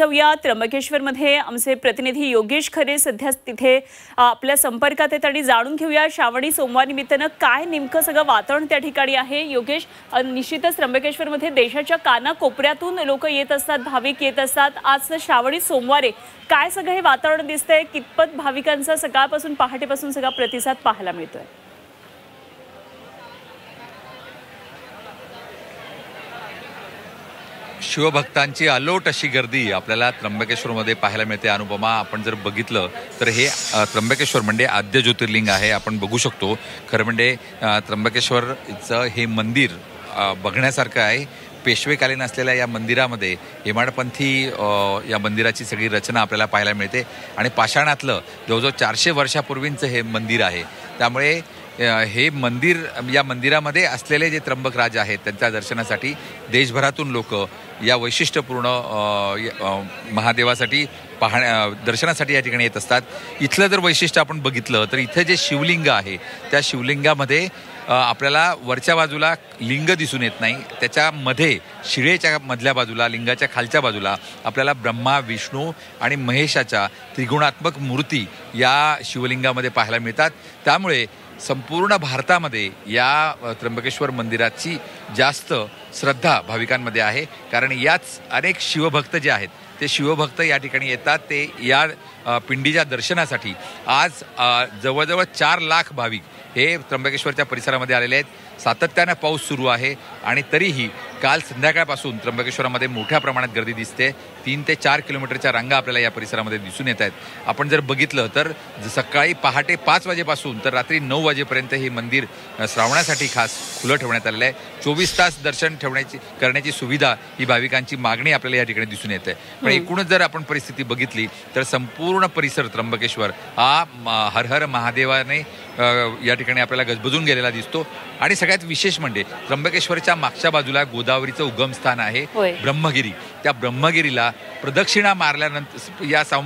जाऊया त्र्यंबकेश्वरमध्ये आमचे प्रतिनिधी योगेश खरे सध्या तिथे आपल्या संपर्कात आहेत आणि जाणून घेऊया श्रावणी सोमवार निमित्तानं काय नेमकं सगळं वातावरण त्या ठिकाणी आहे। योगेश, निश्चितच त्र्यंबकेश्वरमध्ये देशाच्या कानाकोपऱ्यातून लोक येत असतात, भाविक येत असतात। आज श्रावणी सोमवार आहे, काय सगळं हे वातावरण दिसतंय? कितपत भाविकांचा सकाळपासून पहाटेपासून सगळा प्रतिसाद पाहायला मिळतोय? शिवभक्तांची अलोट अशी गर्दी आपल्याला त्र्यंबकेश्वरमध्ये पाहायला मिळते। अनुपमा, आपण जर बघितलं तर हे त्र्यंबकेश्वर म्हणजे आद्य ज्योतिर्लिंग आहे। आपण बघू शकतो, खरं म्हणजे त्र्यंबकेश्वरचं हे मंदिर बघण्यासारखं आहे। पेशवेकालीन असलेल्या या मंदिरामध्ये हेमाडपंथी या मंदिराची सगळी रचना आपल्याला पाहायला मिळते आणि पाषाणातलं जवळजवळ 400 वर्षापूर्वींचं हे मंदिर आहे। त्यामुळे हे मंदिर, या मंदिरामध्ये असलेले जे त्र्यंबक राज आहेत त्यांच्या दर्शनासाठी देशभरातून लोक या वैशिष्ट्यपूर्ण महादेवासाठी दर्शनासाठी या ठिकाणी येत असतात। इथलं जर वैशिष्ट्य आपण बघितलं तर इथं जे शिवलिंग आहे त्या शिवलिंगामध्ये आपल्याला वरच्या बाजूला लिंग दिसून येत नाही, त्याच्यामध्ये शिळेच्या मधल्या बाजूला, लिंगाच्या खालच्या बाजूला आपल्याला ब्रह्मा, विष्णू आणि महेशाच्या त्रिगुणात्मक मूर्ती या शिवलिंगामध्ये पाहायला मिळतात। त्यामुळे संपूर्ण भारतामध्ये या त्र्यंबकेश्वर मंदिराची जास्त श्रद्धा भाविकांमध्ये आहे, कारण याच अनेक शिवभक्त जे आहेत ते शिवभक्त या ठिकाणी येतात। ते या पिंडीच्या दर्शनासाठी आज जवळजवळ 4 लाख भाविक हे त्र्यंबकेश्वरच्या परिसरामध्ये आलेले आहेत। सातत्यानं पाऊस सुरू आहे आणि तरीही काल संध्याकाळपासून त्र्यंबकेश्वरामध्ये मोठ्या प्रमाणात गर्दी दिसते। 3 ते 4 किलोमीटरच्या रांगा आपल्याला या परिसरामध्ये दिसून येत आहेत। आपण जर बघितलं तर सकाळी पहाटे 5 वाजेपासून तर रात्री 9 वाजेपर्यंत हे मंदिर श्रावणासाठी खास खुलं ठेवण्यात आलेलं आहे। 24 तास दर्शन करण्याची सुविधा ही भाविकांची मागणी आपल्याला या ठिकाणी दिसून येते। पण एकूणच जर आपण परिस्थिती बघितली तर संपूर्ण परिसर त्र्यंबकेश्वर हा हर हर महादेवाने या ठिकाणी आपल्याला गजबजून गेलेला दिसतो। आणि सगळ्यात विशेष म्हणजे त्र्यंबकेश्वरच्या मागच्या बाजूला गोदावरीचं उगमस्थान आहे ब्रह्मगिरी। त्या ब्रह्मगिरीला प्रदक्षिणा मारल्यानंतर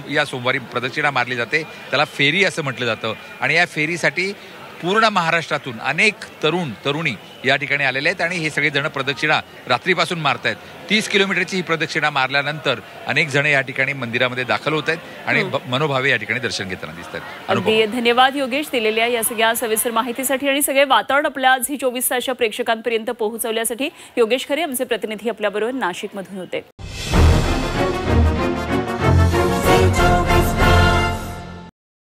या सोमवारी प्रदक्षिणा मारली जाते, त्याला फेरी असं म्हटलं जातं। आणि या फेरीसाठी पूर्ण महाराष्ट्रातून अनेक तरुणी या ठिकाणी आलेले आहेत आणि हे सगळे जण प्रदक्षिणा रात्रीपासून मारतायत। 30 किलोमीटरची ही प्रदक्षिणा मारल्यानंतर अनेक जण या ठिकाणी मंदिरामध्ये दाखल होत आहेत आणि मनोभावे या ठिकाणी दर्शन घेताना दिसत आहेत। अगदी धन्यवाद योगेश दिलेल्या या सगळ्या सविस्तर माहितीसाठी आणि सगळे वातावरण आपल्या झी 24 तासच्या प्रेक्षकांपर्यंत पोहोचवल्यासाठी। योगेश खरे आमचे प्रतिनिधी आपल्याबरोबर नाशिकमधून होते।